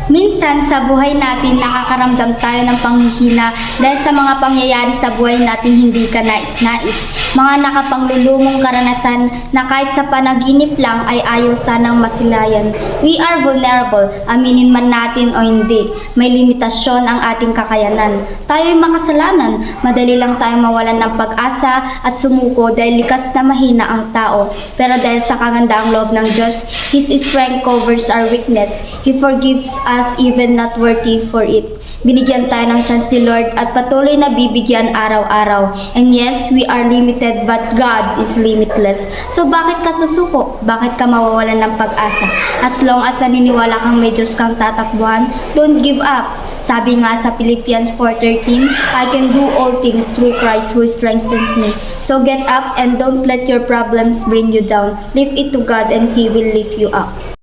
Minsan sa buhay natin nakakaramdam tayo ng panghihina dahil sa mga pangyayari sa buhay natin hindi ka nais-nais. Mga nakapanglulumong karanasan na kahit sa panaginip lang ay ayaw sanang masilayan. We are vulnerable, aminin man natin o hindi. May limitasyon ang ating kakayanan. Tayo'y makasalanan, madali lang tayong mawalan ng pag-asa at sumuko dahil likas na mahina ang tao. Pero dahil sa kagandaang loob ng Diyos, His strength covers our weakness. He forgives us even not worthy for it. Binigyan tayo ng chance ni Lord at patuloy na bibigyan araw-araw. And yes, we are limited but God is limitless. So bakit ka susuko? Bakit ka mawawalan ng pag-asa? As long as naniniwala kang may Diyos kang tatakbuhan, don't give up. Sabi nga sa Philippians 4:13, I can do all things through Christ who strengthens me. So get up and don't let your problems bring you down. Leave it to God and He will lift you up.